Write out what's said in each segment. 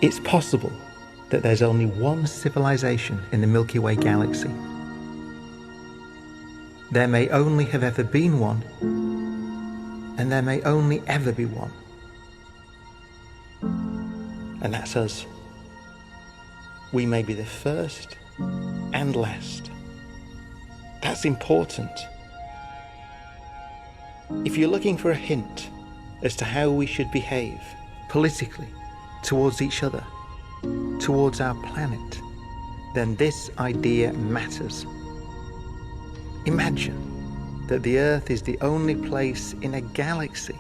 It's possible that there's only one civilization in the Milky Way galaxy. There may only have ever been one, and there may only ever be one. And that's us. We may be the first and last. That's important. If you're looking for a hint as to how we should behave politically towards each other, towards our planet, then this idea matters. Imagine that the Earth is the only place in a galaxy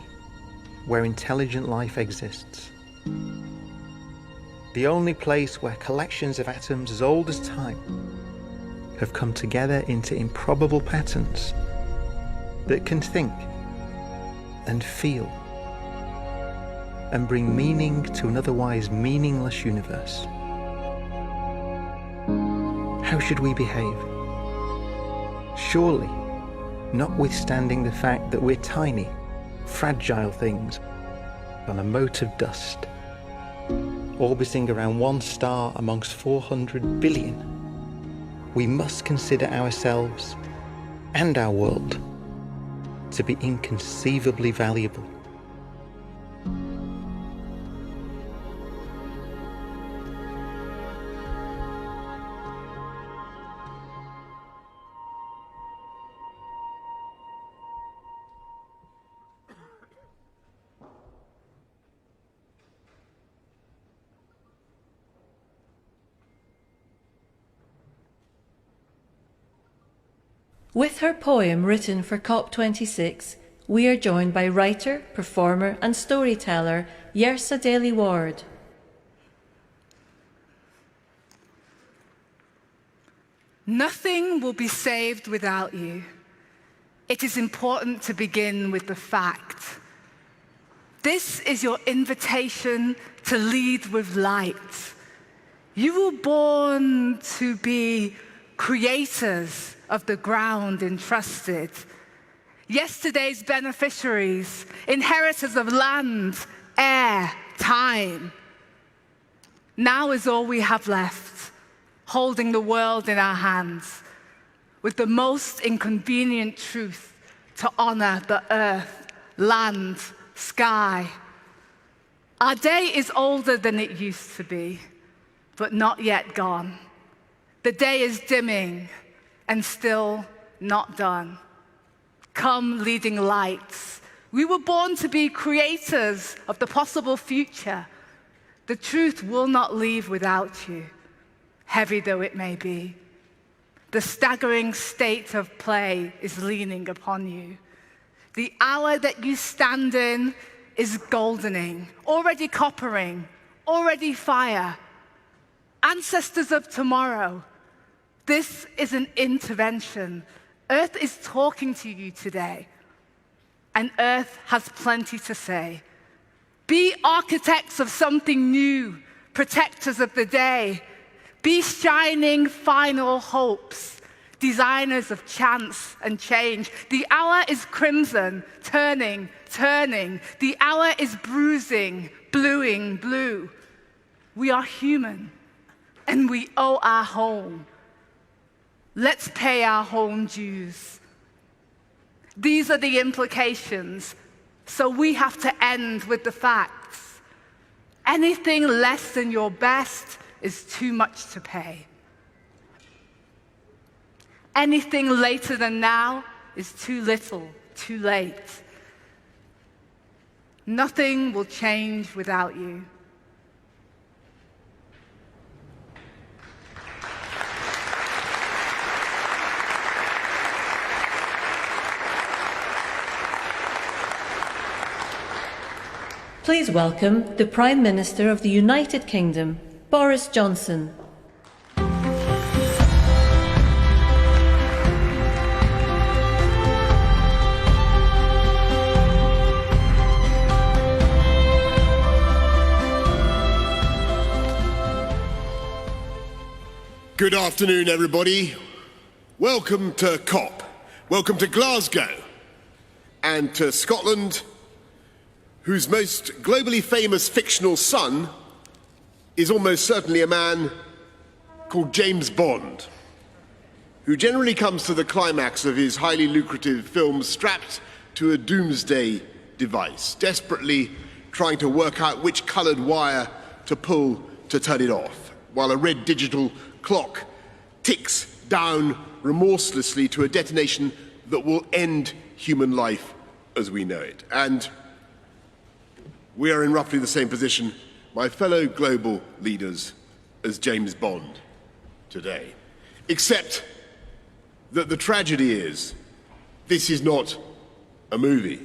where intelligent life exists. The only place where collections of atoms as old as time have come together into improbable patterns that can think and feel and bring meaning to an otherwise meaningless universe. How should we behave? Surely, notwithstanding the fact that we're tiny, fragile things on a mote of dust, orbiting around one star amongst 400 billion, we must consider ourselves and our world to be inconceivably valuable. With her poem written for COP26, we are joined by writer, performer and storyteller Yersa Daly Ward. Nothing will be saved without you. It is important to begin with the fact. This is your invitation to lead with light. You were born to be creators of the ground entrusted. Yesterday's beneficiaries, inheritors of land, air, time. Now is all we have left, holding the world in our hands, with the most inconvenient truth to honor the earth, land, sky. Our day is older than it used to be, but not yet gone. The day is dimming and still not done. Come, leading lights. We were born to be creators of the possible future. The truth will not leave without you, heavy though it may be. The staggering state of play is leaning upon you. The hour that you stand in is goldening, already coppering, already fire. Ancestors of tomorrow, this is an intervention. Earth is talking to you today, and Earth has plenty to say. Be architects of something new, protectors of the day. Be shining final hopes, designers of chance and change. The hour is crimson, turning, turning. The hour is bruising, bluing, blue. We are human, and we owe our home. Let's pay our home dues. These are the implications, so we have to end with the facts. Anything less than your best is too much to pay. Anything later than now is too little, too late. Nothing will change without you. Please welcome the Prime Minister of the United Kingdom, Boris Johnson. Good afternoon, everybody. Welcome to COP. Welcome to Glasgow and to Scotland, whose most globally famous fictional son is almost certainly a man called James Bond, who generally comes to the climax of his highly lucrative films strapped to a doomsday device, desperately trying to work out which coloured wire to pull to turn it off, while a red digital clock ticks down remorselessly to a detonation that will end human life as we know it. And we are in roughly the same position, my fellow global leaders, as James Bond today. Except that the tragedy is, this is not a movie,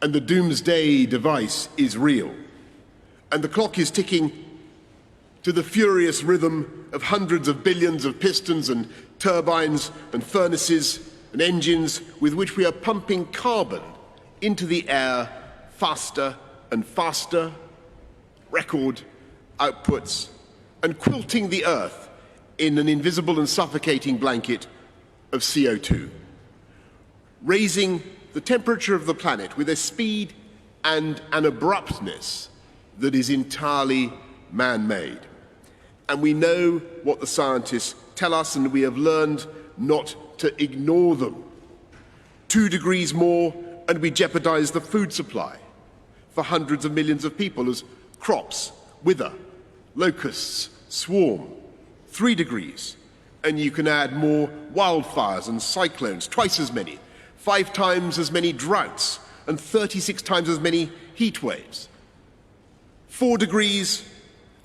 and the doomsday device is real, and the clock is ticking to the furious rhythm of hundreds of billions of pistons and turbines and furnaces and engines with which we are pumping carbon into the air faster and faster, record outputs, and quilting the earth in an invisible and suffocating blanket of CO2, raising the temperature of the planet with a speed and an abruptness that is entirely man-made. And we know what the scientists tell us, and we have learned not to ignore them. 2 degrees more, and we jeopardize the food supply for hundreds of millions of people as crops wither, locusts swarm. 3 degrees, and you can add more wildfires and cyclones, twice as many, 5 times as many droughts, and 36 times as many heat waves. 4 degrees,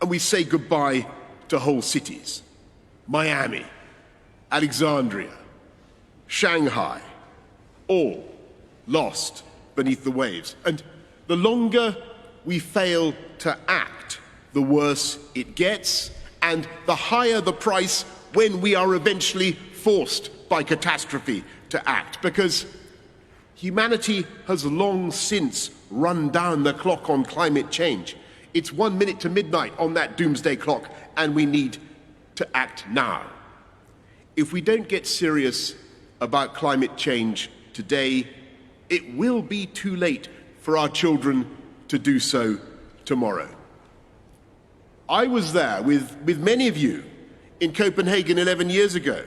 and we say goodbye to whole cities. Miami, Alexandria, Shanghai, all lost beneath the waves. And the longer we fail to act, the worse it gets, and the higher the price when we are eventually forced by catastrophe to act. Because humanity has long since run down the clock on climate change. It's 1 minute to midnight on that doomsday clock, and we need to act now. If we don't get serious about climate change today, it will be too late for our children to do so tomorrow. I was there with many of you in Copenhagen 11 years ago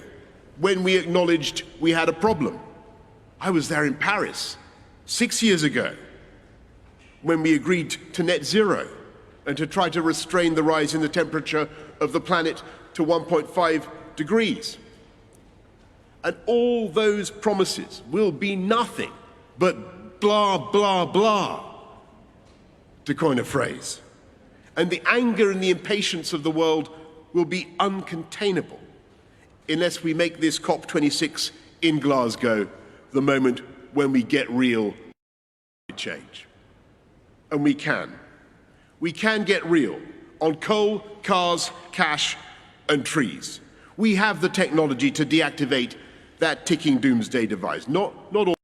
when we acknowledged we had a problem. I was there in Paris 6 years ago when we agreed to net zero and to try to restrain the rise in the temperature of the planet to 1.5 degrees. And all those promises will be nothing but blah, blah, blah, to coin a phrase. And the anger and the impatience of the world will be uncontainable unless we make this COP26 in Glasgow the moment when we get real change. And we can. We can get real on coal, cars, cash, and trees. We have the technology to deactivate that ticking doomsday device. Not all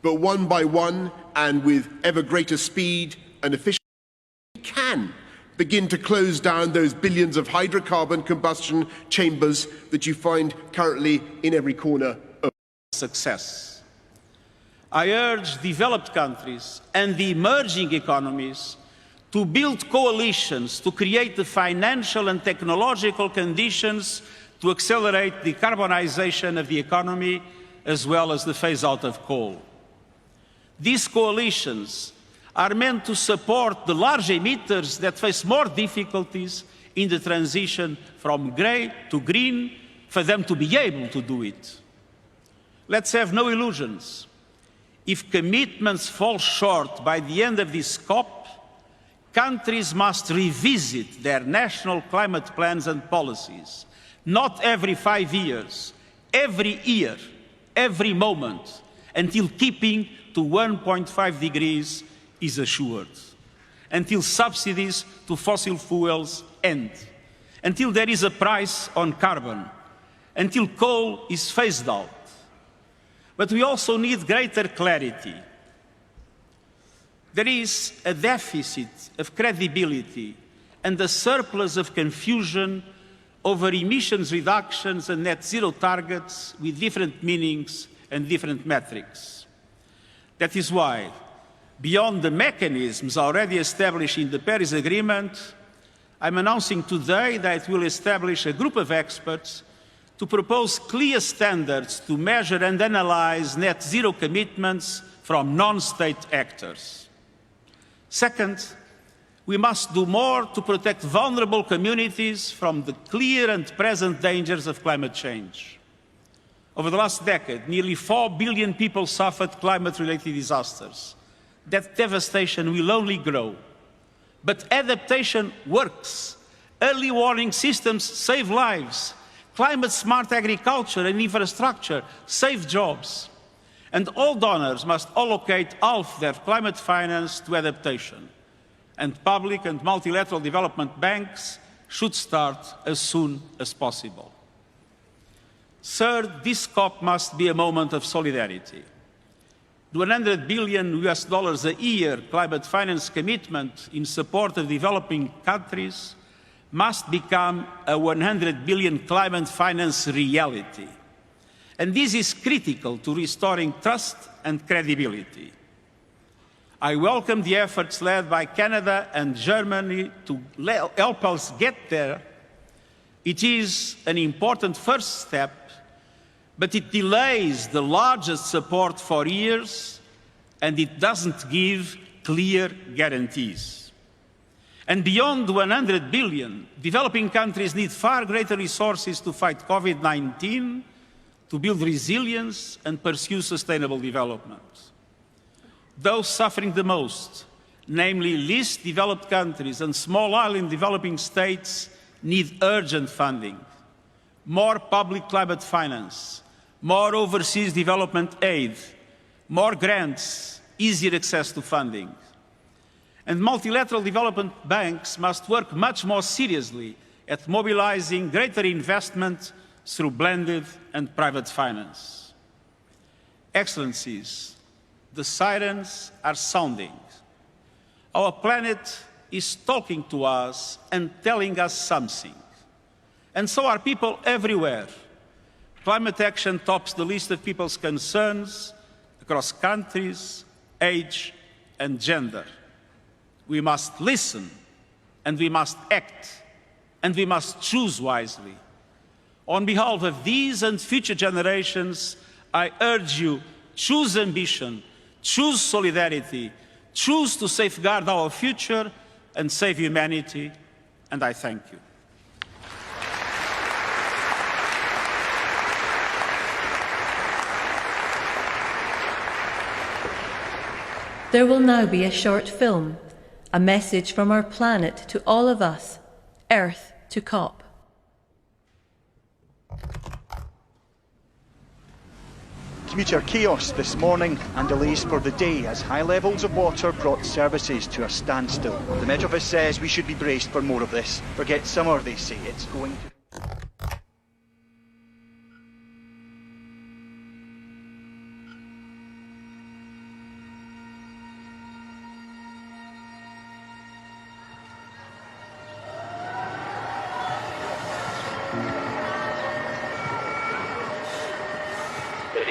But one by one, and with ever greater speed and efficiency, we can begin to close down those billions of hydrocarbon combustion chambers that you find currently in every corner of success. I urge developed countries and the emerging economies to build coalitions to create the financial and technological conditions to accelerate the decarbonization of the economy as well as the phase-out of coal. These coalitions are meant to support the large emitters that face more difficulties in the transition from grey to green, for them to be able to do it. Let's have no illusions. If commitments fall short by the end of this COP, countries must revisit their national climate plans and policies, not every 5 years, every year, every moment, until keeping to 1.5 degrees is assured, until subsidies to fossil fuels end, until there is a price on carbon, until coal is phased out. But we also need greater clarity. There is a deficit of credibility and a surplus of confusion over emissions reductions and net zero targets with different meanings and different metrics. That is why, beyond the mechanisms already established in the Paris Agreement, I'm announcing today that we'll establish a group of experts to propose clear standards to measure and analyze net zero commitments from non-state actors. Second, we must do more to protect vulnerable communities from the clear and present dangers of climate change. Over the last decade, nearly 4 billion people suffered climate-related disasters. That devastation will only grow. But adaptation works. Early warning systems save lives. Climate-smart agriculture and infrastructure save jobs. And all donors must allocate half their climate finance to adaptation. And public and multilateral development banks should start as soon as possible. Third, this COP must be a moment of solidarity. The $100 billion a year climate finance commitment in support of developing countries must become a 100 billion climate finance reality. And this is critical to restoring trust and credibility. I welcome the efforts led by Canada and Germany to help us get there. It is an important first step, but it delays the largest support for years, and it doesn't give clear guarantees. And beyond the 100 billion, developing countries need far greater resources to fight COVID-19, to build resilience and pursue sustainable development. Those suffering the most, namely least developed countries and small island developing states, need urgent funding, more public climate finance, more overseas development aid, more grants, easier access to funding. And multilateral development banks must work much more seriously at mobilizing greater investment through blended and private finance. Excellencies, the sirens are sounding. Our planet is talking to us and telling us something. And so are people everywhere. Climate action tops the list of people's concerns across countries, age, and gender. We must listen, and we must act, and we must choose wisely. On behalf of these and future generations, I urge you, choose ambition, choose solidarity, choose to safeguard our future and save humanity, and I thank you. There will now be a short film, a message from our planet to all of us, Earth to COP. Commuter chaos this morning and delays for the day as high levels of water brought services to a standstill. The Met Office says we should be braced for more of this. Forget summer, they say. It's going to...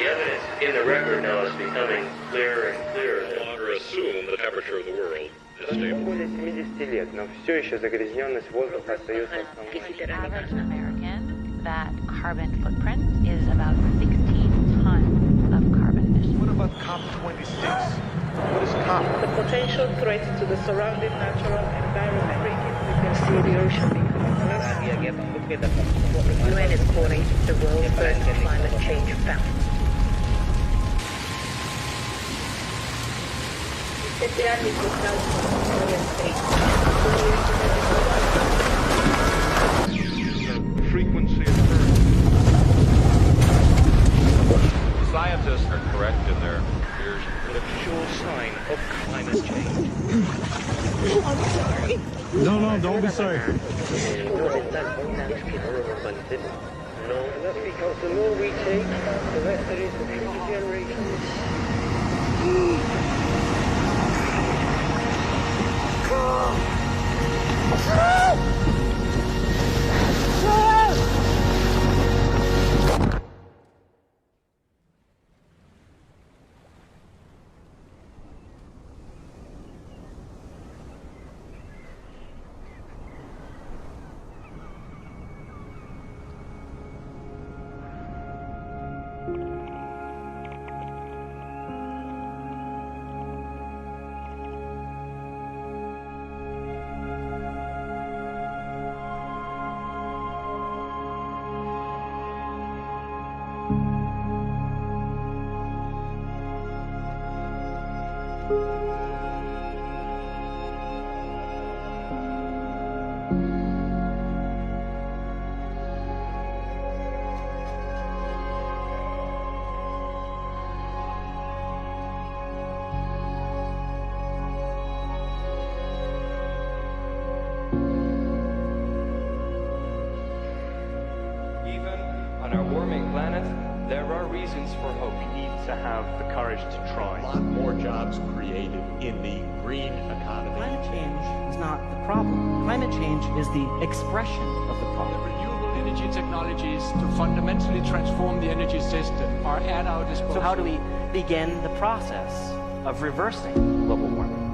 The evidence in the record now is becoming clearer and clearer. No longer assume the temperature of the world is stable. Более 70 лет, но все еще загрязненность воздуха остается основной. Average American, that carbon footprint is about 16 tons of carbon emissions. What about COP26? What is COP? The potential threat to the surrounding natural environment. We can see the ocean becoming less. The UN is calling the world's first climate change fast. Frequency of Scientists are correct in their fears. A sure sign of climate change. I'm sorry. No, don't be sorry. No, that's because the more we take, the less there is for future generations. On our warming planet, there are reasons for hope. We need to have the courage to try. A lot more jobs created in the green economy. Climate change is not the problem. Climate change is the expression of the problem. The renewable energy technologies to fundamentally transform the energy system are at our disposal. So how do we begin the process of reversing global warming?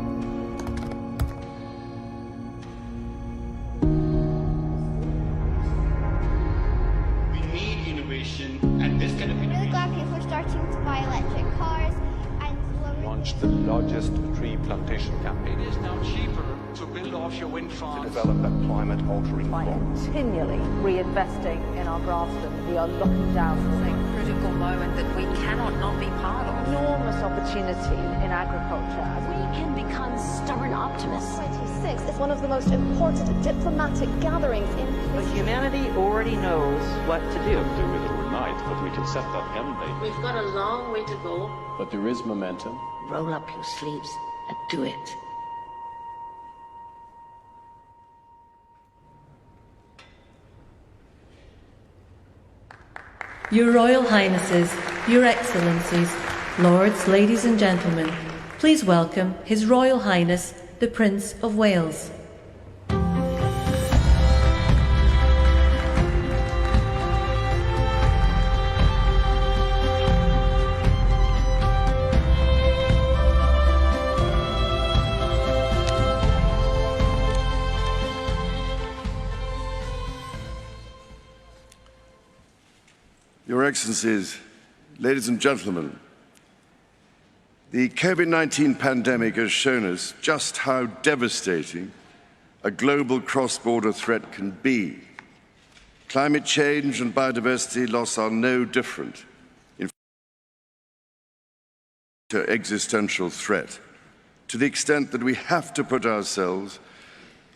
And this kind of innovation. Really glad people are starting to buy electric cars and launched the largest tree plantation campaign. It is now cheaper to build offshore wind farms. To develop a climate-altering crop. Continually reinvesting in our grassland, we are looking down It's a critical moment that we cannot not be part of. Enormous opportunity in agriculture. We can become stubborn optimists. 26 is one of the most important diplomatic gatherings in history. But humanity already knows what to do. Do it overnight, but we can set that end date. We've got a long way to go. But there is momentum. Roll up your sleeves and do it. Your Royal Highnesses, Your Excellencies, Lords, Ladies and Gentlemen, please welcome His Royal Highness, the Prince of Wales. Your Excellencies, ladies and gentlemen, the COVID-19 pandemic has shown us just how devastating a global cross-border threat can be. Climate change and biodiversity loss are no different in to existential threat, to the extent that we have to put ourselves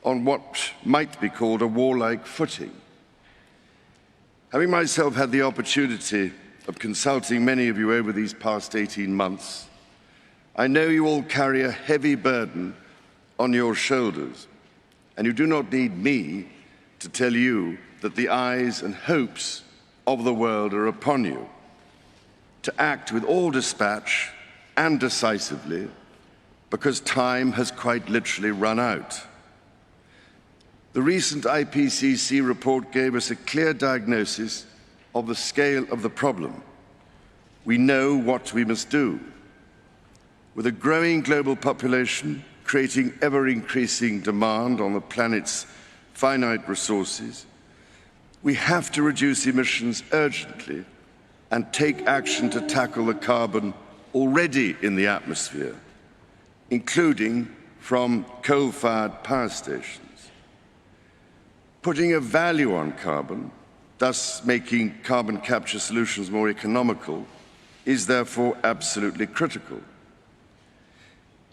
on what might be called a warlike footing. Having myself had the opportunity of consulting many of you over these past 18 months, I know you all carry a heavy burden on your shoulders, and you do not need me to tell you that the eyes and hopes of the world are upon you, to act with all dispatch and decisively, because time has quite literally run out. The recent IPCC report gave us a clear diagnosis of the scale of the problem. We know what we must do. With a growing global population creating ever-increasing demand on the planet's finite resources, we have to reduce emissions urgently and take action to tackle the carbon already in the atmosphere, including from coal-fired power stations. Putting a value on carbon, thus making carbon capture solutions more economical, is therefore absolutely critical.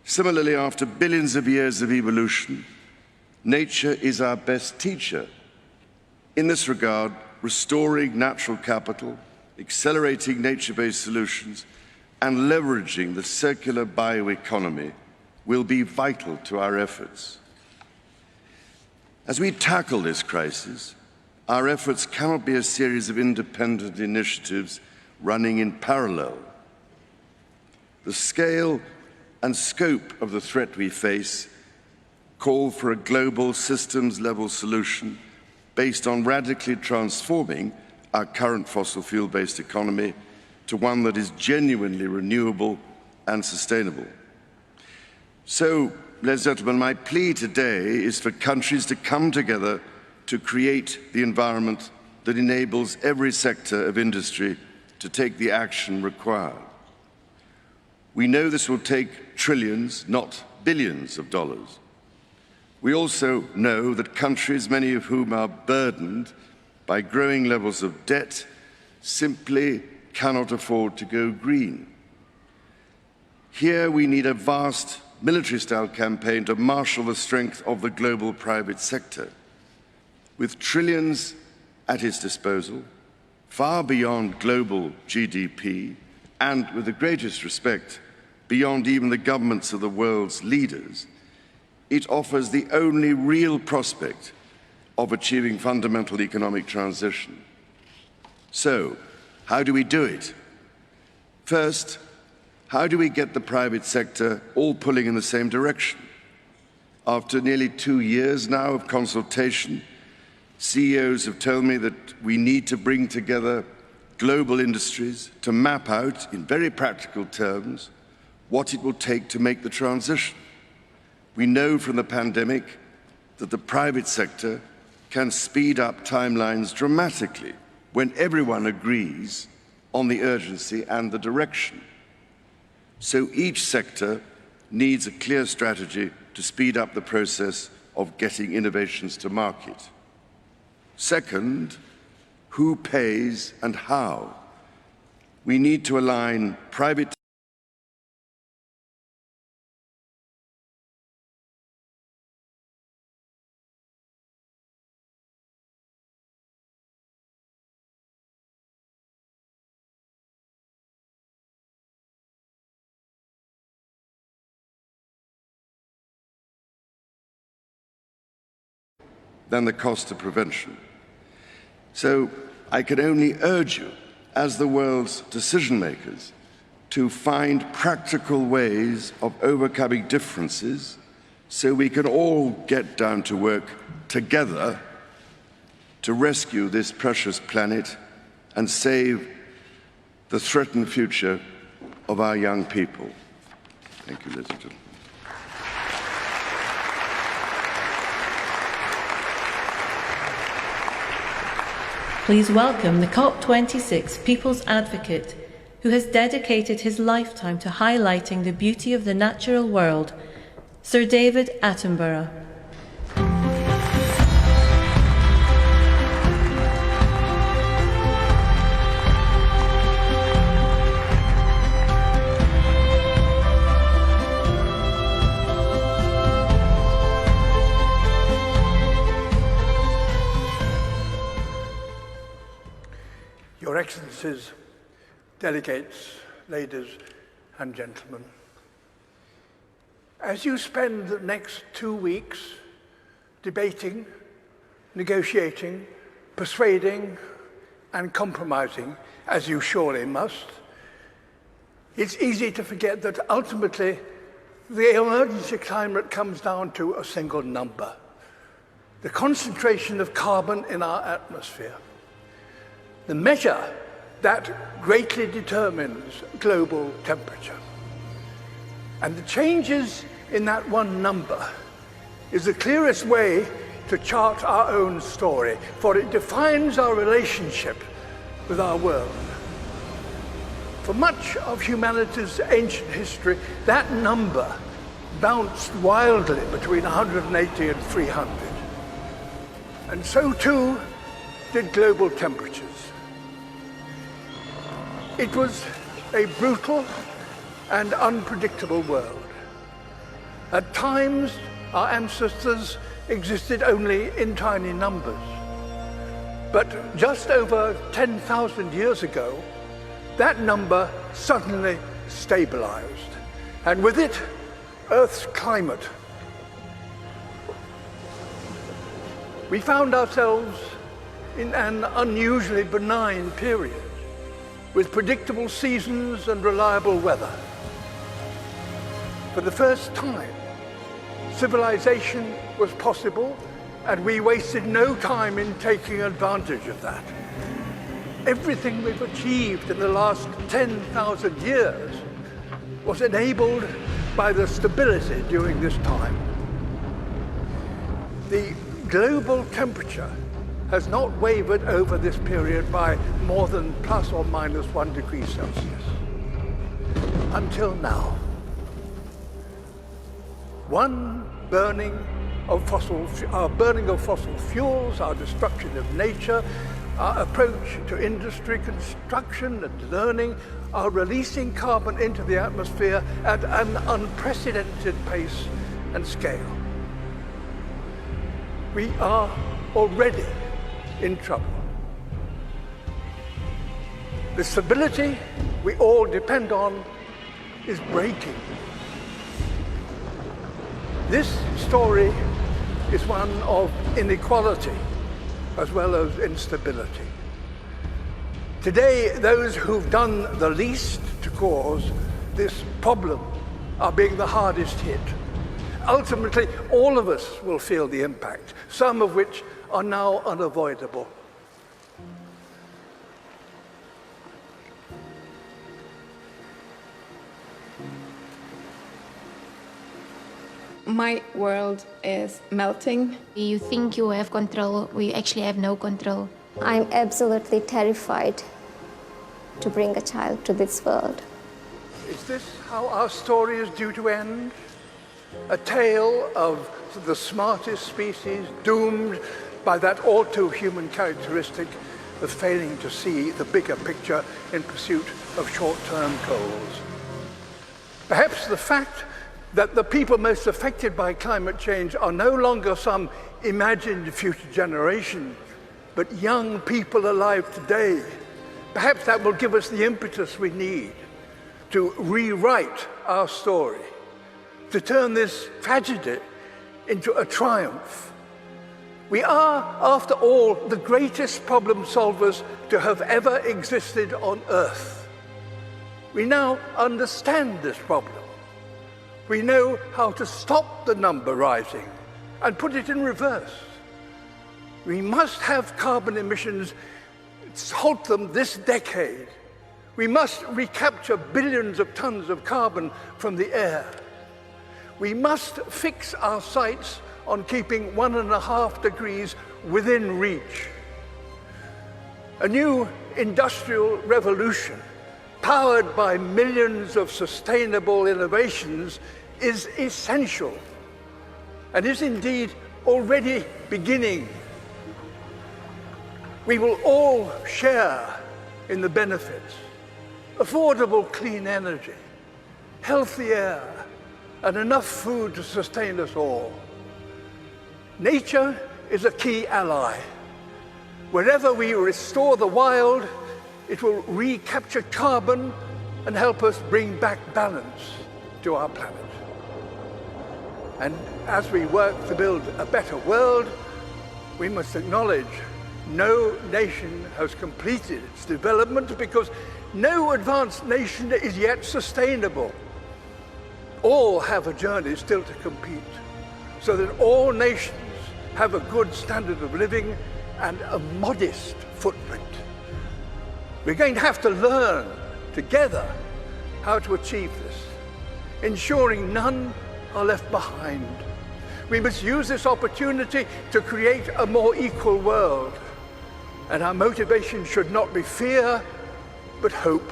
Similarly, after billions of years of evolution, nature is our best teacher. In this regard, restoring natural capital, accelerating nature-based solutions, and leveraging the circular bioeconomy will be vital to our efforts. As we tackle this crisis, our efforts cannot be a series of independent initiatives running in parallel. The scale and scope of the threat we face call for a global systems-level solution based on radically transforming our current fossil fuel-based economy to one that is genuinely renewable and sustainable. So, ladies and gentlemen, my plea today is for countries to come together to create the environment that enables every sector of industry to take the action required. We know this will take trillions, not billions of dollars. We also know that countries, many of whom are burdened by growing levels of debt, simply cannot afford to go green. Here we need a vast military-style campaign to marshal the strength of the global private sector. With trillions at its disposal, far beyond global GDP, and with the greatest respect, beyond even the governments of the world's leaders, it offers the only real prospect of achieving fundamental economic transition. So, how do we do it? First, how do we get the private sector all pulling in the same direction? After nearly 2 years now of consultation, CEOs have told me that we need to bring together global industries to map out, in very practical terms, what it will take to make the transition. We know from the pandemic that the private sector can speed up timelines dramatically when everyone agrees on the urgency and the direction. So each sector needs a clear strategy to speed up the process of getting innovations to market. Second, who pays and how? We need to align private than the cost of prevention. So I can only urge you, as the world's decision makers, to find practical ways of overcoming differences so we can all get down to work together to rescue this precious planet and save the threatened future of our young people. Thank you, ladies and gentlemen. Please welcome the COP26 People's Advocate, who has dedicated his lifetime to highlighting the beauty of the natural world, Sir David Attenborough. Your Excellencies, delegates, ladies and gentlemen, as you spend the next 2 weeks debating, negotiating, persuading and compromising, as you surely must, it's easy to forget that ultimately the emergency climate comes down to a single number: the concentration of carbon in our atmosphere. The measure that greatly determines global temperature. And the changes in that one number is the clearest way to chart our own story, for it defines our relationship with our world. For much of humanity's ancient history, that number bounced wildly between 180 and 300. And so too did global temperatures. It was a brutal and unpredictable world. At times, our ancestors existed only in tiny numbers. But just over 10,000 years ago, that number suddenly stabilized, and with it, Earth's climate. We found ourselves in an unusually benign period, with predictable seasons and reliable weather. For the first time, civilization was possible, and we wasted no time in taking advantage of that. Everything we've achieved in the last 10,000 years was enabled by the stability during this time. The global temperature has not wavered over this period by more than plus or minus 1 degree Celsius. Until now. Our burning of fossil fuels, our destruction of nature, our approach to industry, construction and learning are releasing carbon into the atmosphere at an unprecedented pace and scale. We are already in trouble. The stability we all depend on is breaking. This story is one of inequality as well as instability. Today, those who've done the least to cause this problem are being the hardest hit. Ultimately, all of us will feel the impact, some of which are now unavoidable. My world is melting. You think you have control, we actually have no control. I'm absolutely terrified to bring a child to this world. Is this how our story is due to end? A tale of the smartest species doomed by that all-too-human characteristic of failing to see the bigger picture in pursuit of short-term goals. Perhaps the fact that the people most affected by climate change are no longer some imagined future generation, but young people alive today. Perhaps that will give us the impetus we need to rewrite our story, to turn this tragedy into a triumph. We are, after all, the greatest problem solvers to have ever existed on Earth. We now understand this problem. We know how to stop the number rising and put it in reverse. We must have carbon emissions, halt them this decade. We must recapture billions of tons of carbon from the air. We must fix our sights on keeping 1.5 degrees within reach. A new industrial revolution, powered by millions of sustainable innovations, is essential and is indeed already beginning. We will all share in the benefits: affordable clean energy, healthy air, and enough food to sustain us all. Nature is a key ally. Wherever we restore the wild, it will recapture carbon and help us bring back balance to our planet. And as we work to build a better world, we must acknowledge no nation has completed its development, because no advanced nation is yet sustainable. All have a journey still to compete, so that all nations have a good standard of living and a modest footprint. We're going to have to learn together how to achieve this, ensuring none are left behind. We must use this opportunity to create a more equal world, and our motivation should not be fear, but hope.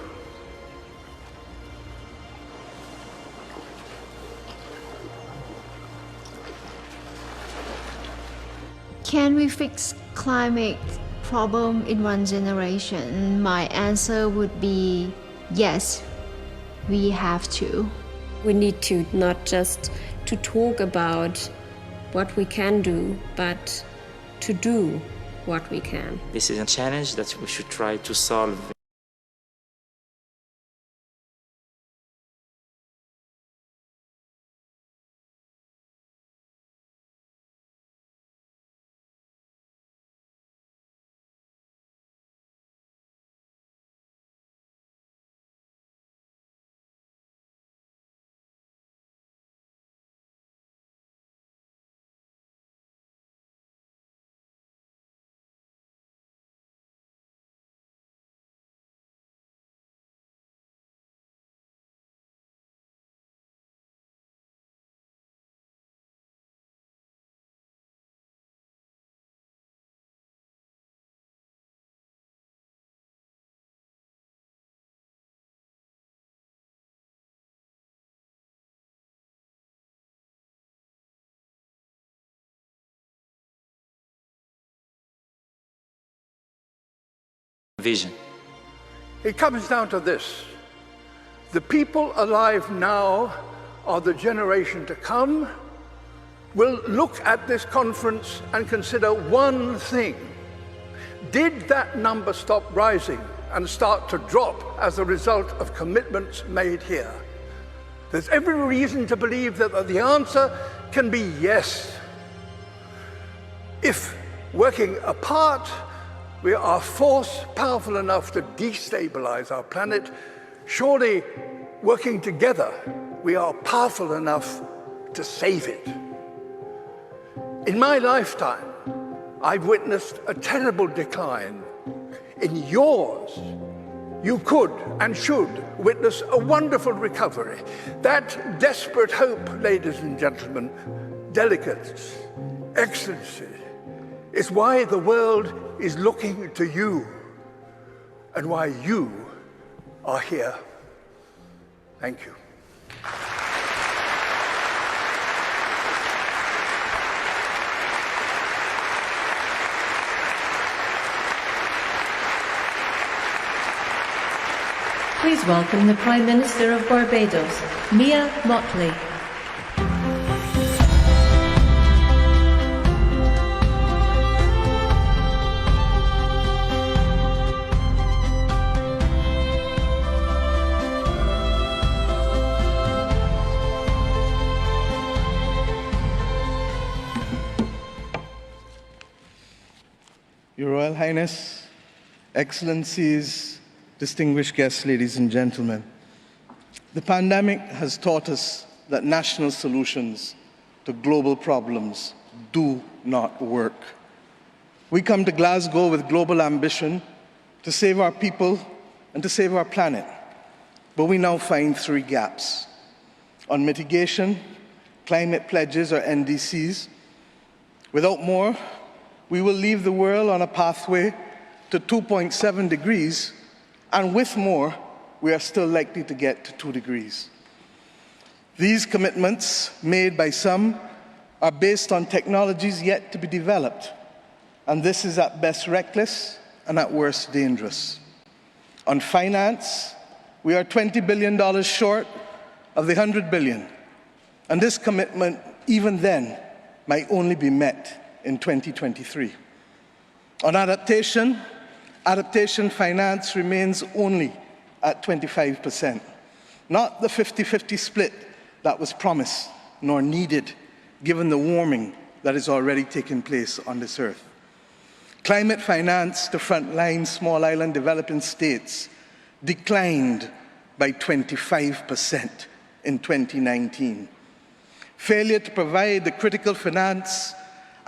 Can we fix climate problem in one generation? My answer would be yes, we have to. We need to not just to talk about what we can do, but to do what we can. This is a challenge that we should try to solve. Vision. It comes down to this. The people alive now are the generation to come. Will look at this conference and consider one thing. Did that number stop rising and start to drop as a result of commitments made here? There's every reason to believe that the answer can be yes. If working apart, we are a force powerful enough to destabilize our planet, surely working together, we are powerful enough to save it. In my lifetime, I've witnessed a terrible decline. In yours, you could and should witness a wonderful recovery. That desperate hope, ladies and gentlemen, delegates, excellencies, is why the world is looking to you and why you are here. Thank you. Please welcome the Prime Minister of Barbados, Mia Mottley. Your Royal Highness, Excellencies, distinguished guests, ladies and gentlemen, the pandemic has taught us that national solutions to global problems do not work. We come to Glasgow with global ambition to save our people and to save our planet, but we now find three gaps. On mitigation, climate pledges or NDCs. Without more, we will leave the world on a pathway to 2.7 degrees, and with more, we are still likely to get to 2 degrees. These commitments, made by some, are based on technologies yet to be developed, and this is at best reckless and at worst dangerous. On finance, we are $20 billion short of the $100 billion, and this commitment, even then, might only be met in 2023. On adaptation, adaptation finance remains only at 25%, not the 50-50 split that was promised nor needed given the warming that is already taking place on this earth. Climate finance to frontline small island developing states declined by 25% in 2019. Failure to provide the critical finance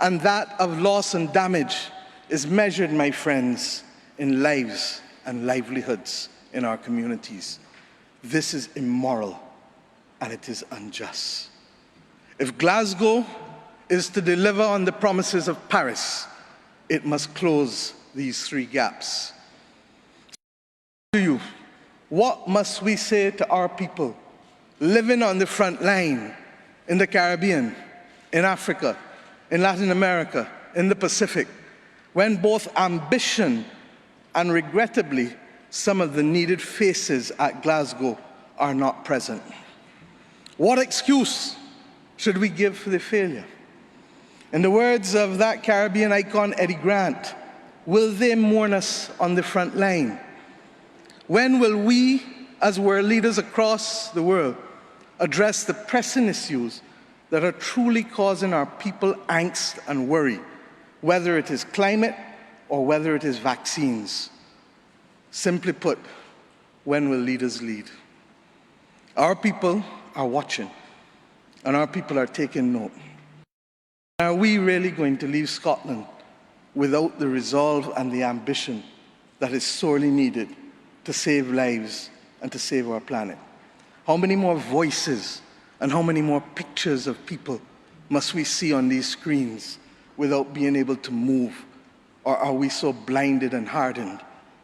and that of loss and damage is measured, my friends, in lives and livelihoods in our communities. This is immoral and it is unjust. If Glasgow is to deliver on the promises of Paris, it must close these three gaps. To you, what must we say to our people living on the front line in the Caribbean, in Africa, in Latin America, in the Pacific, when both ambition and regrettably some of the needed faces at Glasgow are not present? What excuse should we give for the failure? In the words of that Caribbean icon, Eddie Grant, will they mourn us on the front line? When will we, as world leaders across the world, address the pressing issues that are truly causing our people angst and worry, whether it is climate or whether it is vaccines? Simply put, when will leaders lead? Our people are watching, and our people are taking note. Are we really going to leave Scotland without the resolve and the ambition that is sorely needed to save lives and to save our planet? How many more voices and how many more pictures of people must we see on these screens without being able to move? Or are we so blinded and hardened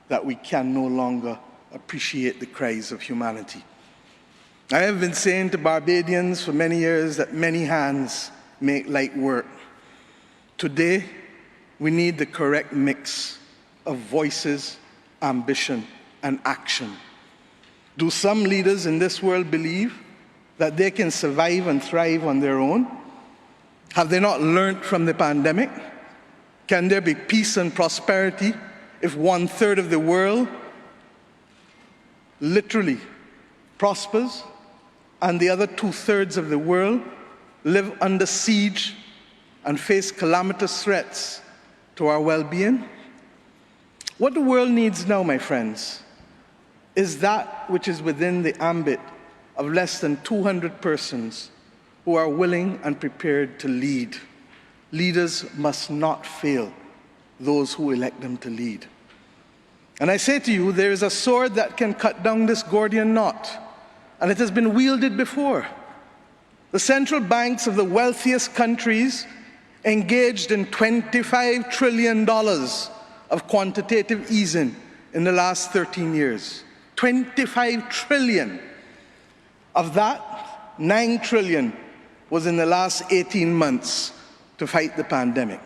that we can no longer appreciate the cries of humanity? I have been saying to Barbadians for many years that many hands make light work. Today, we need the correct mix of voices, ambition, and action. Do some leaders in this world believe that they can survive and thrive on their own? Have they not learned from the pandemic? Can there be peace and prosperity if 1/3 of the world literally prospers and the other 2/3 of the world live under siege and face calamitous threats to our well-being? What the world needs now, my friends, is that which is within the ambit of less than 200 persons who are willing and prepared to lead. Leaders must not fail those who elect them to lead. And I say to you, there is a sword that can cut down this Gordian knot, and it has been wielded before. The central banks of the wealthiest countries engaged in $25 trillion of quantitative easing in the last 13 years. 25 trillion. Of that, 9 trillion was in the last 18 months to fight the pandemic.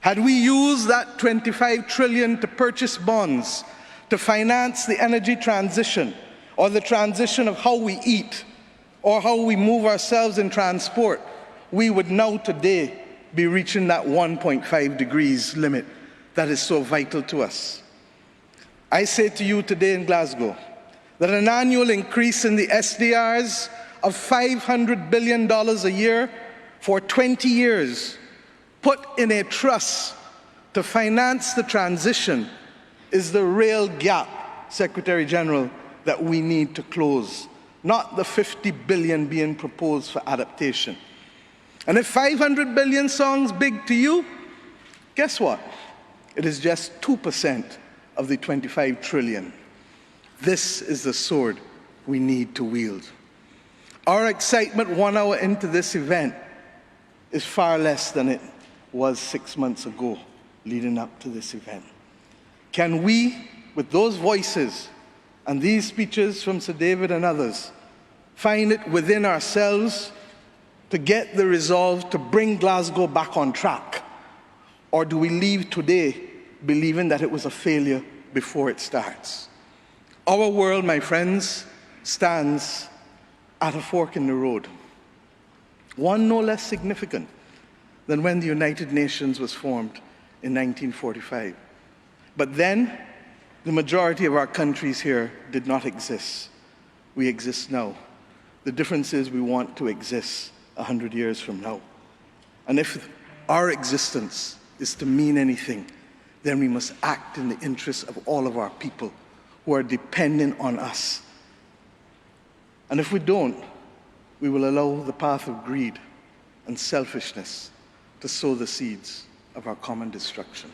Had we used that 25 trillion to purchase bonds, to finance the energy transition, or the transition of how we eat, or how we move ourselves in transport, we would now today be reaching that 1.5 degrees limit that is so vital to us. I say to you today in Glasgow that an annual increase in the SDRs of $500 billion a year for 20 years, put in a trust to finance the transition, is the real gap, Secretary General, that we need to close, not the 50 billion being proposed for adaptation. And if 500 billion sounds big to you, guess what? It is just 2% of the 25 trillion. This is the sword we need to wield. Our excitement 1 hour into this event is far less than it was 6 months ago leading up to this event. Can we, with those voices and these speeches from Sir David and others, find it within ourselves to get the resolve to bring Glasgow back on track? Or do we leave today believing that it was a failure before it starts? Our world, my friends, stands at a fork in the road. One no less significant than when the United Nations was formed in 1945. But then, the majority of our countries here did not exist. We exist now. The difference is we want to exist 100 years from now. And if our existence is to mean anything, then we must act in the interests of all of our people who are dependent on us. And if we don't, we will allow the path of greed and selfishness to sow the seeds of our common destruction.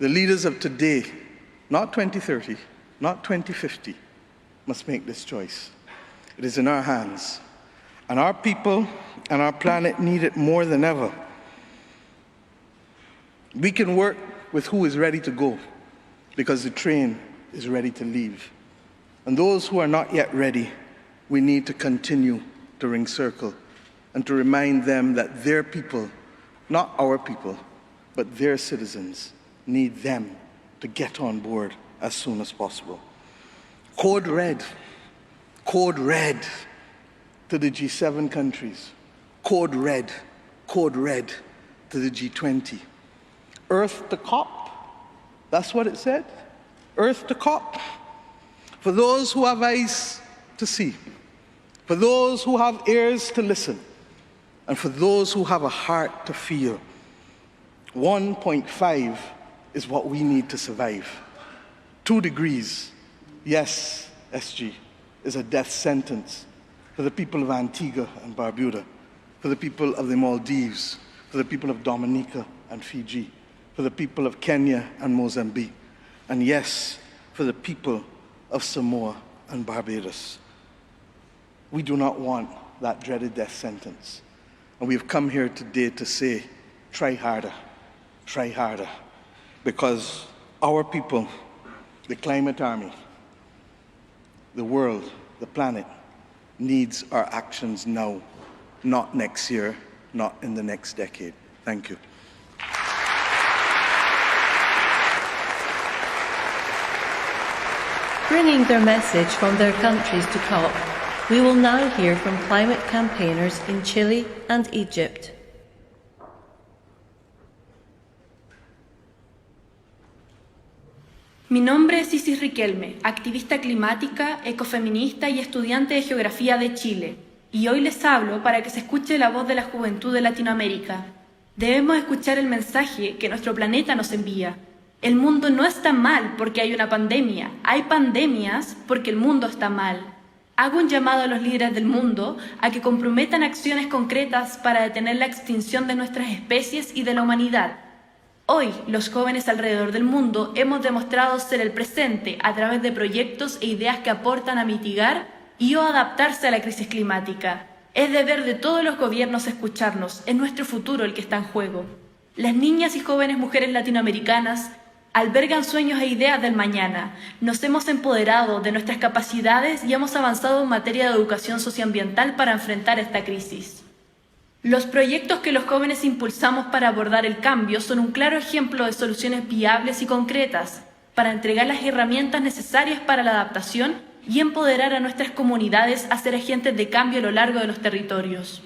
The leaders of today not 2030, not 2050, must make this choice. It is in our hands. And our people and our planet need it more than ever. We can work with who is ready to go because the train is ready to leave. And those who are not yet ready, we need to continue to ring circle and to remind them that their people, not our people, but their citizens, need them to get on board as soon as possible. Code red to the G7 countries. Code red to the G20. Earth to COP, that's what it said. Earth to COP. For those who have eyes to see, for those who have ears to listen, and for those who have a heart to feel, 1.5 is what we need to survive. 2 degrees, yes, SG, is a death sentence for the people of Antigua and Barbuda, for the people of the Maldives, for the people of Dominica and Fiji, for the people of Kenya and Mozambique, and yes, for the people of Samoa and Barbados. We do not want that dreaded death sentence. And we've come here today to say, try harder, because our people, the climate army, the world, the planet, needs our actions now, not next year, not in the next decade. Thank you. Bringing their message from their countries to COP, we will now hear from climate campaigners in Chile and Egypt. Mi nombre es Isis Riquelme, activista climática, ecofeminista y estudiante de geografía de Chile, y hoy les hablo para que se escuche la voz de la juventud de Latinoamérica. Debemos escuchar el mensaje que nuestro planeta nos envía. El mundo no está mal porque hay una pandemia, hay pandemias porque el mundo está mal. Hago un llamado a los líderes del mundo a que comprometan acciones concretas para detener la extinción de nuestras especies y de la humanidad. Hoy, los jóvenes alrededor del mundo hemos demostrado ser el presente a través de proyectos e ideas que aportan a mitigar y o adaptarse a la crisis climática. Es deber de todos los gobiernos escucharnos, es nuestro futuro el que está en juego. Las niñas y jóvenes mujeres latinoamericanas albergan sueños e ideas del mañana. Nos hemos empoderado de nuestras capacidades y hemos avanzado en materia de educación socioambiental para enfrentar esta crisis. Los proyectos que los jóvenes impulsamos para abordar el cambio son un claro ejemplo de soluciones viables y concretas para entregar las herramientas necesarias para la adaptación y empoderar a nuestras comunidades a ser agentes de cambio a lo largo de los territorios.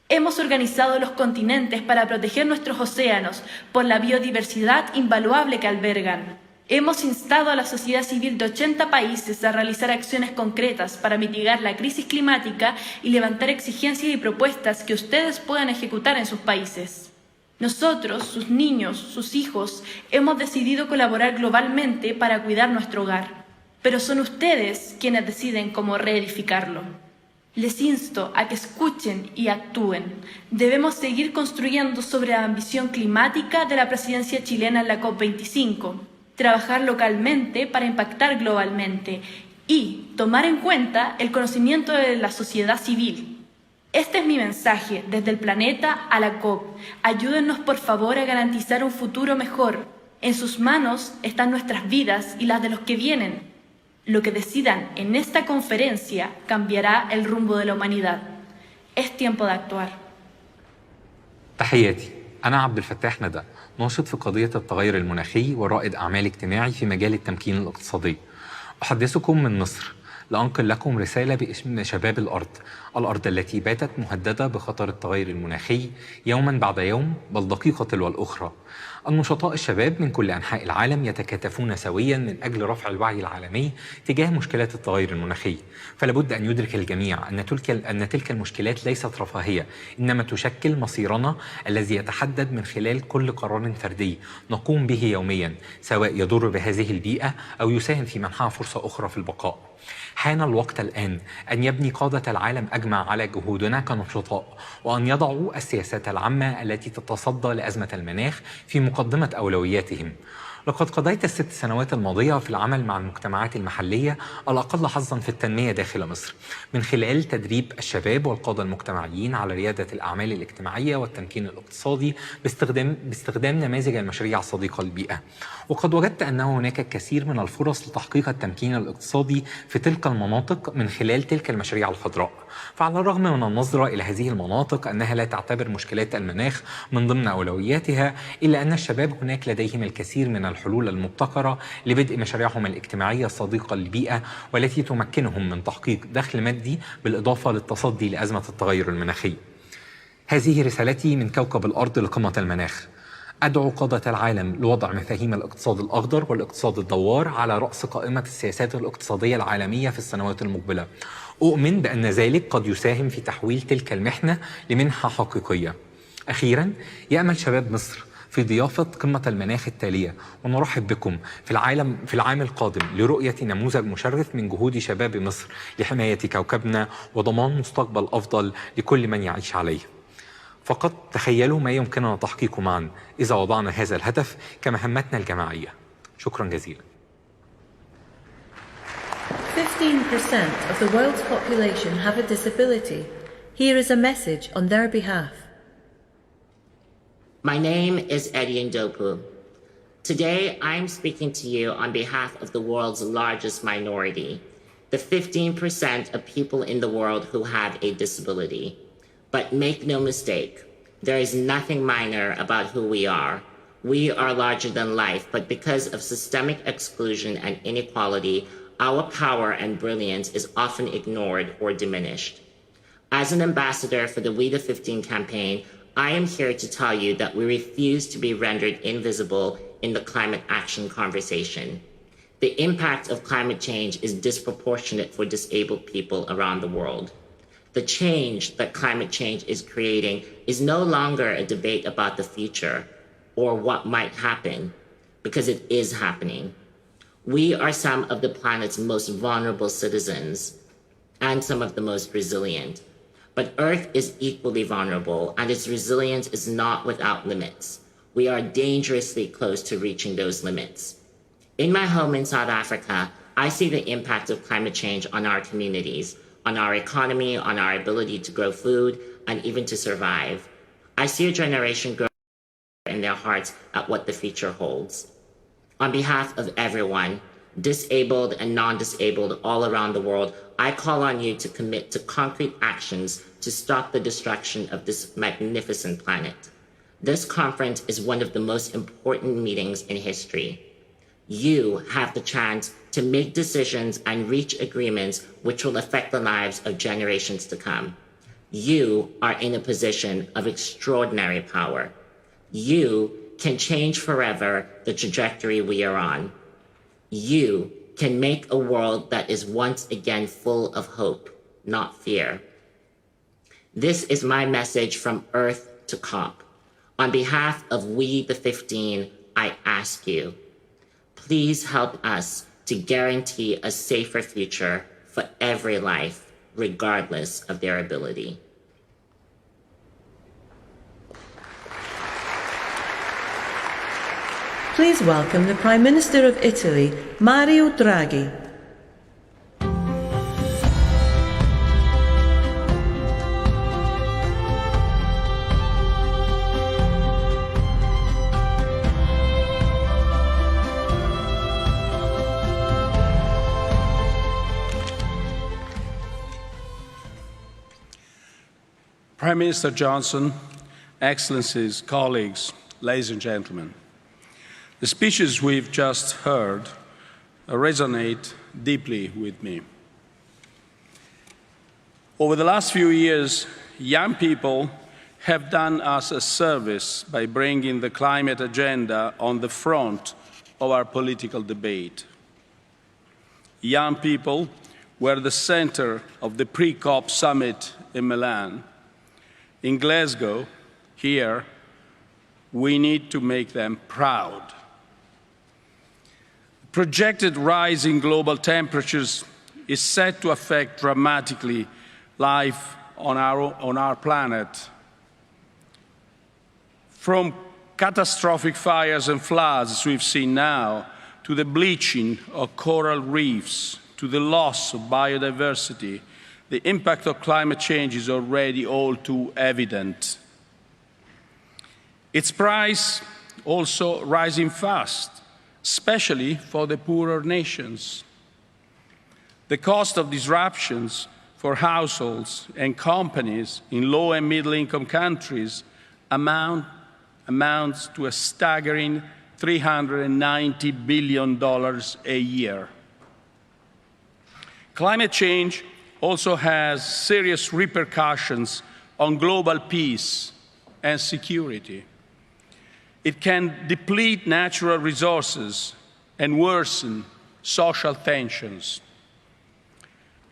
Hemos organizado los continentes para proteger nuestros océanos por la biodiversidad invaluable que albergan. Hemos instado a la sociedad civil de 80 países a realizar acciones concretas para mitigar la crisis climática y levantar exigencias y propuestas que ustedes puedan ejecutar en sus países. Nosotros, sus niños, sus hijos, hemos decidido colaborar globalmente para cuidar nuestro hogar. Pero son ustedes quienes deciden cómo reedificarlo. Les insto a que escuchen y actúen. Debemos seguir construyendo sobre la ambición climática de la presidencia chilena en la COP25, trabajar localmente para impactar globalmente y tomar en cuenta el conocimiento de la sociedad civil. Este es mi mensaje desde el planeta a la COP. Ayúdennos por favor a garantizar un futuro mejor. En sus manos están nuestras vidas y las de los que vienen. Lo que decidan en esta conferencia cambiará el rumbo de la humanidad. Es tiempo de actuar. تحياتي، أنا عبد الفتاح ندى، ناشط في قضية التغير المناخي ورائد أعمال اجتماعي في مجال التمكين الاقتصادي. أحدثكم من مصر لأنقل لكم رسالة باسم شباب الأرض التي باتت مهددة بخطر التغير المناخي يوما بعد يوم، بل دقيقة تلو الأخرى. النشطاء الشباب من كل أنحاء العالم يتكاتفون سويا من أجل رفع الوعي العالمي تجاه مشكلات التغير المناخي. فلابد أن يدرك الجميع أن تلك المشكلات ليست رفاهية، إنما تشكل مصيرنا الذي يتحدد من خلال كل قرار فردي نقوم به يوميا، سواء يضر بهذه البيئة أو يساهم في منحها فرصة أخرى في البقاء. حان الوقت الآن أن يبني قادة العالم أجمع على جهودنا كنشطاء، وأن يضعوا السياسات العامة التي تتصدى لأزمة المناخ في مقدمة أولوياتهم. لقد قضيت ال6 سنوات الماضية في العمل مع المجتمعات المحلية الأقل حظاً في التنمية داخل مصر من خلال تدريب الشباب والقادة المجتمعيين على ريادة الأعمال الاجتماعية والتمكين الاقتصادي باستخدام نماذج المشاريع الصديقة للبيئة. وقد وجدت أن هناك الكثير من الفرص لتحقيق التمكين الاقتصادي في تلك المناطق من خلال تلك المشاريع الخضراء. فعلى الرغم من النظرة إلى هذه المناطق أنها لا تعتبر مشكلات المناخ من ضمن أولوياتها، إلا أن الشباب هناك لديهم الكثير من الحلول المبتكرة لبدء مشاريعهم الاجتماعية الصديقة للبيئة والتي تمكنهم من تحقيق دخل مادي بالإضافة للتصدي لأزمة التغير المناخي. هذه رسالتي من كوكب الأرض لقمة المناخ. أدعو قادة العالم لوضع مفاهيم الاقتصاد الأخضر والاقتصاد الدوار على رأس قائمة السياسات الاقتصادية العالمية في السنوات المقبلة. أؤمن بأن ذلك قد يساهم في تحويل تلك المحنة لمنحة حقيقية. أخيراً، يأمل شباب مصر في ضيافة قمة المناخ التالية، ونرحب بكم في العام القادم لرؤية نموذج مشرف من جهود شباب مصر لحماية كوكبنا وضمان مستقبل أفضل لكل من يعيش عليه. فقط تخيلوا ما يمكننا تحقيقه معا إذا وضعنا هذا الهدف كمهمتنا الجماعية. شكرا جزيلا. 15% of the world's population have a disability. Here is a message on their behalf. My name is Eddie Ndopu. Today, I'm speaking to you on behalf of the world's largest minority, the 15% of people in the world who have a disability. But make no mistake, there is nothing minor about who we are. We are larger than life, but because of systemic exclusion and inequality, our power and brilliance is often ignored or diminished. As an ambassador for the We the 15 campaign, I am here to tell you that we refuse to be rendered invisible in the climate action conversation. The impact of climate change is disproportionate for disabled people around the world. The change that climate change is creating is no longer a debate about the future or what might happen, because it is happening. We are some of the planet's most vulnerable citizens and some of the most resilient. But Earth is equally vulnerable, and its resilience is not without limits. We are dangerously close to reaching those limits. In my home in South Africa, I see the impact of climate change on our communities, on our economy, on our ability to grow food, and even to survive. I see a generation grow in their hearts at what the future holds. On behalf of everyone, disabled and non-disabled all around the world, I call on you to commit to concrete actions to stop the destruction of this magnificent planet. This conference is one of the most important meetings in history. You have the chance to make decisions and reach agreements which will affect the lives of generations to come. You are in a position of extraordinary power. You can change forever the trajectory we are on. You can make a world that is once again full of hope, not fear. This is my message from Earth to COP. On behalf of We the 15, I ask you, please help us to guarantee a safer future for every life, regardless of their ability. Please welcome the Prime Minister of Italy, Mario Draghi. Prime Minister Johnson, Excellencies, colleagues, ladies and gentlemen. The speeches we've just heard resonate deeply with me. Over the last few years, young people have done us a service by bringing the climate agenda on the front of our political debate. Young people were the center of the pre-COP summit in Milan. In Glasgow, here, we need to make them proud. Projected rise in global temperatures is set to affect dramatically life on our planet. From catastrophic fires and floods we've seen now, to the bleaching of coral reefs, to the loss of biodiversity, the impact of climate change is already all too evident. Its price also rising fast, especially for the poorer nations. The cost of disruptions for households and companies in low and middle-income countries amounts to a staggering $390 billion a year. Climate change also has serious repercussions on global peace and security. It can deplete natural resources and worsen social tensions,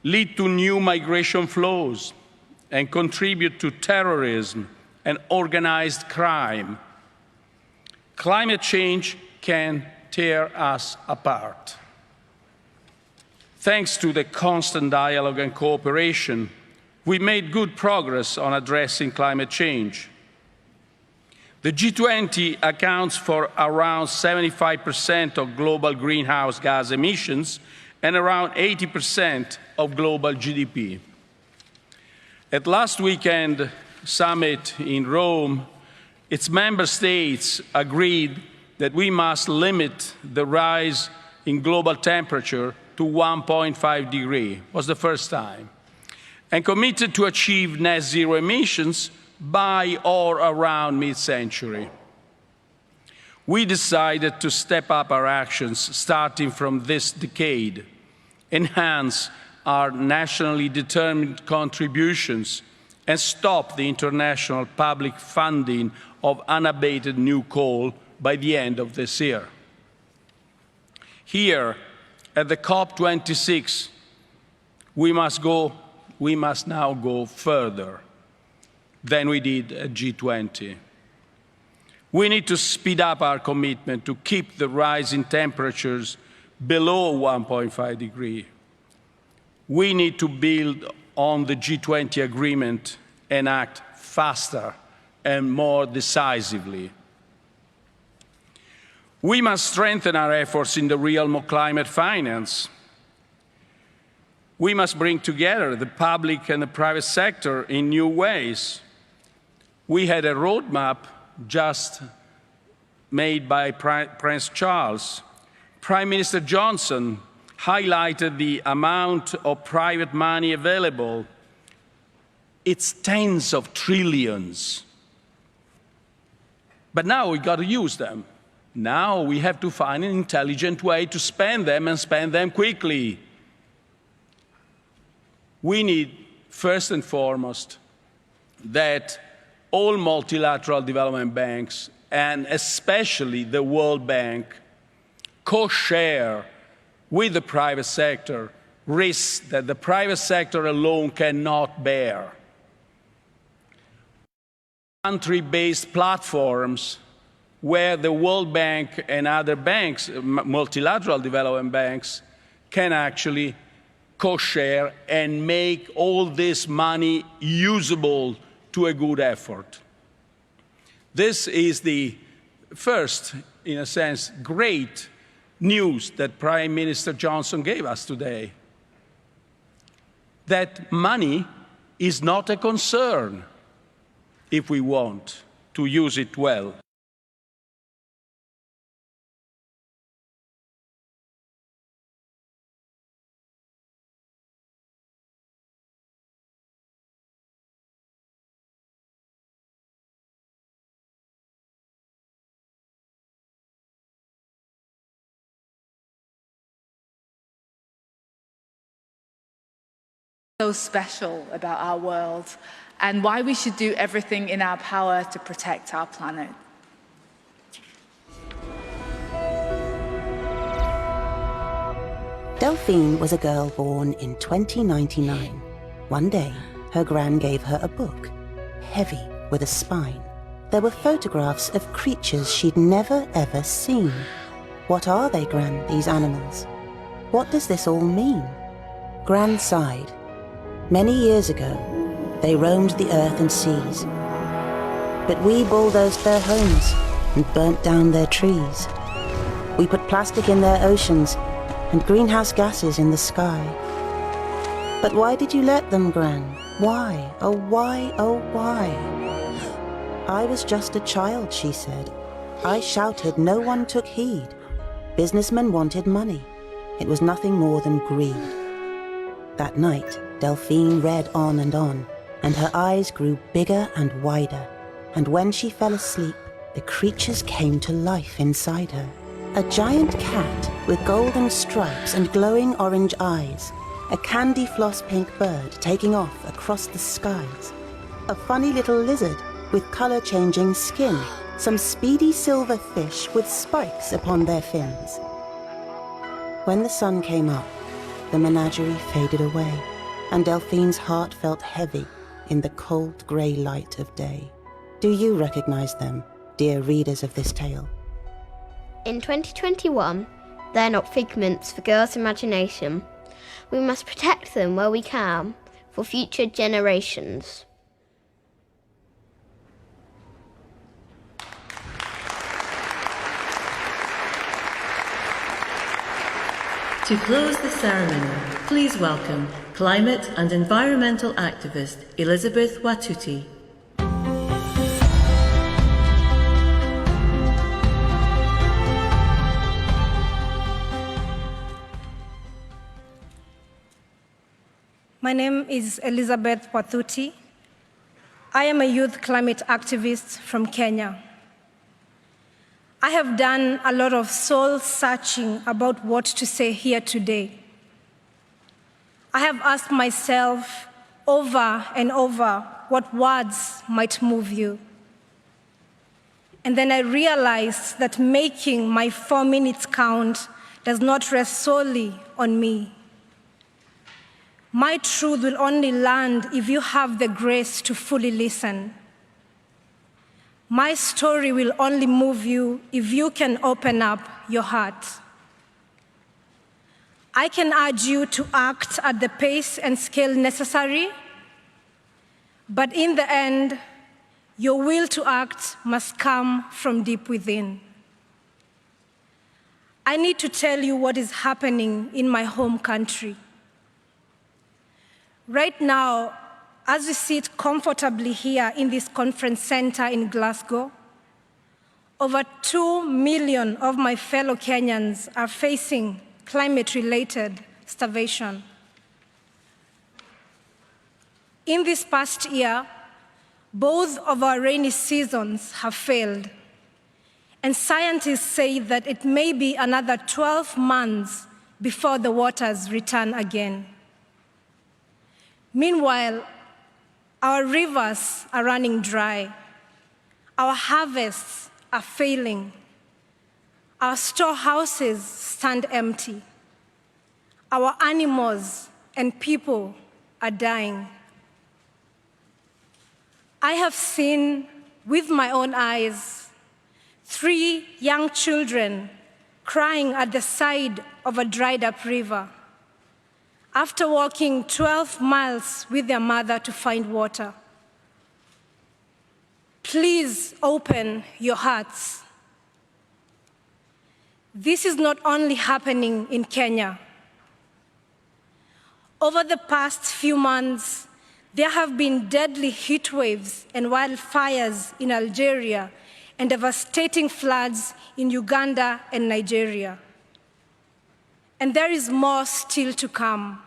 lead to new migration flows, and contribute to terrorism and organized crime. Climate change can tear us apart. Thanks to the constant dialogue and cooperation, we made good progress on addressing climate change. The G20 accounts for around 75% of global greenhouse gas emissions and around 80% of global GDP. At last weekend summit in Rome, its member states agreed that we must limit the rise in global temperature to 1.5 degrees, was the first time, and committed to achieve net zero emissions by or around mid-century. We decided to step up our actions starting from this decade, enhance our nationally determined contributions, and stop the international public funding of unabated new coal by the end of this year. Here, at the COP26, we must now go further than we did at G20. We need to speed up our commitment to keep the rise in temperatures below 1.5 degrees. We need to build on the G20 agreement and act faster and more decisively. We must strengthen our efforts in the realm of climate finance. We must bring together the public and the private sector in new ways. We had a roadmap just made by Prince Charles. Prime Minister Johnson highlighted the amount of private money available. It's tens of trillions. But now we've got to use them. Now we have to find an intelligent way to spend them and spend them quickly. We need, first and foremost, that all multilateral development banks, and especially the World Bank, co-share with the private sector risks that the private sector alone cannot bear. Country-based platforms where the World Bank and other banks, multilateral development banks, can actually co-share and make all this money usable to a good effort. This is the first, in a sense, great news that Prime Minister Johnson gave us today. That money is not a concern if we want to use it well. So special about our world and why we should do everything in our power to protect our planet. Delphine was a girl born in 2099. One day, her gran gave her a book, heavy with a spine. There were photographs of creatures she'd never ever seen. What are they, Gran, these animals? What does this all mean? Gran sighed. Many years ago, they roamed the earth and seas. But we bulldozed their homes, and burnt down their trees. We put plastic in their oceans and greenhouse gases in the sky. But why did you let them, Gran? Why? Oh, why? Oh, why? I was just a child, she said. I shouted, no one took heed. Businessmen wanted money. It was nothing more than greed. That night, Delphine read on, and her eyes grew bigger and wider. And when she fell asleep, the creatures came to life inside her. A giant cat with golden stripes and glowing orange eyes. A candy floss pink bird taking off across the skies. A funny little lizard with color-changing skin. Some speedy silver fish with spikes upon their fins. When the sun came up, the menagerie faded away, and Delphine's heart felt heavy in the cold grey light of day. Do you recognize them, dear readers of this tale? In 2021, they're not figments for girls' imagination. We must protect them where we can for future generations. To close the ceremony, please welcome climate and environmental activist Elizabeth Watuti. My name is Elizabeth Watuti. I am a youth climate activist from Kenya. I have done a lot of soul-searching about what to say here today. I have asked myself over and over what words might move you. And then I realized that making my 4 minutes count does not rest solely on me. My truth will only land if you have the grace to fully listen. My story will only move you if you can open up your heart. I can urge you to act at the pace and scale necessary, but in the end, your will to act must come from deep within. I need to tell you what is happening in my home country. Right now, as we sit comfortably here in this conference center in Glasgow, over 2 million of my fellow Kenyans are facing climate-related starvation. In this past year, both of our rainy seasons have failed, and scientists say that it may be another 12 months before the waters return again. Meanwhile, our rivers are running dry. Our harvests are failing. Our storehouses stand empty. Our animals and people are dying. I have seen with my own eyes 3 young children crying at the side of a dried-up river after walking 12 miles with their mother to find water. Please open your hearts. This is not only happening in Kenya. Over the past few months, there have been deadly heat waves and wildfires in Algeria and devastating floods in Uganda and Nigeria. And there is more still to come.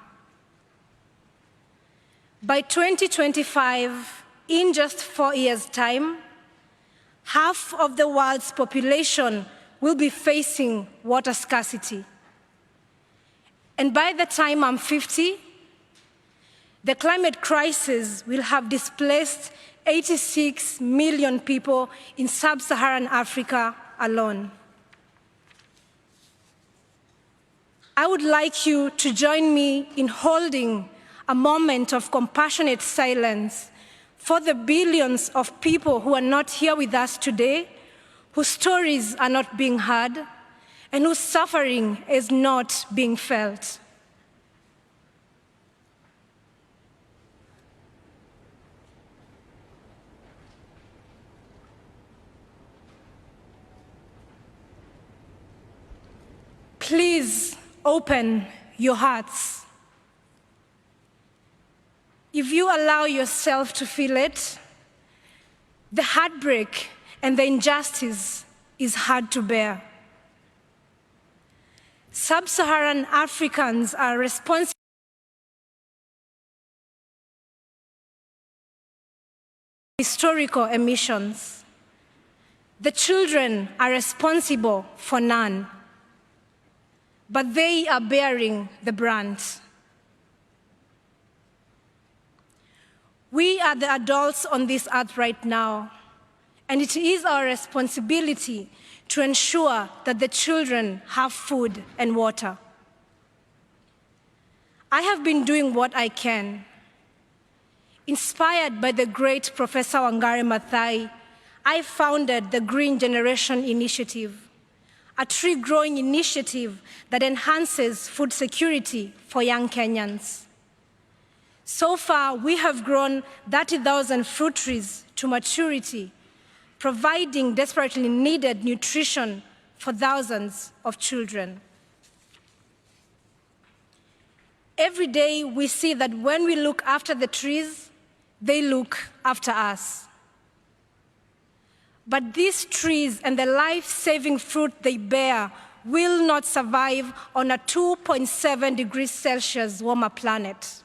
By 2025, in just 4 years' time, half of the world's population will be facing water scarcity. And by the time I'm 50, the climate crisis will have displaced 86 million people in sub-Saharan Africa alone. I would like you to join me in holding a moment of compassionate silence for the billions of people who are not here with us today, whose stories are not being heard, and whose suffering is not being felt. Please open your hearts. If you allow yourself to feel it, the heartbreak and the injustice is hard to bear. Sub-Saharan Africans are responsible for historical emissions. The children are responsible for none, but they are bearing the brunt. We are the adults on this earth right now, and it is our responsibility to ensure that the children have food and water. I have been doing what I can. Inspired by the great Professor Wangari Maathai, I founded the Green Generation Initiative, a tree-growing initiative that enhances food security for young Kenyans. So far, we have grown 30,000 fruit trees to maturity, providing desperately needed nutrition for thousands of children. Every day, we see that when we look after the trees, they look after us. But these trees and the life-saving fruit they bear will not survive on a 2.7 degrees Celsius warmer planet.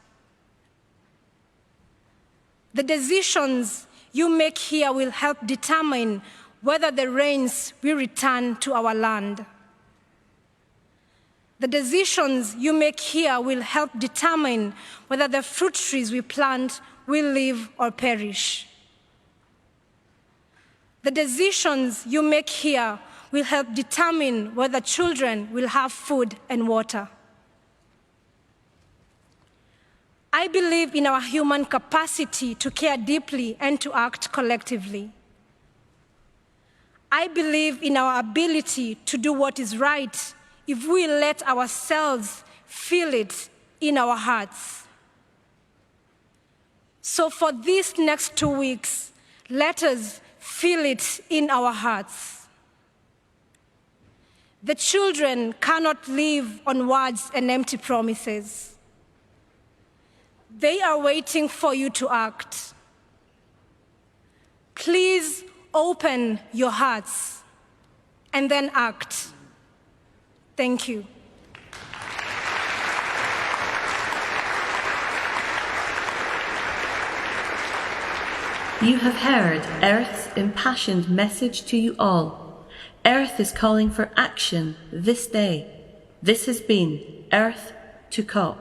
The decisions you make here will help determine whether the rains will return to our land. The decisions you make here will help determine whether the fruit trees we plant will live or perish. The decisions you make here will help determine whether children will have food and water. I believe in our human capacity to care deeply and to act collectively. I believe in our ability to do what is right if we let ourselves feel it in our hearts. So for these next 2 weeks, let us feel it in our hearts. The children cannot live on words and empty promises. They are waiting for you to act. Please open your hearts and then act. Thank you. You have heard Earth's impassioned message to you all. Earth is calling for action this day. This has been Earth to COP.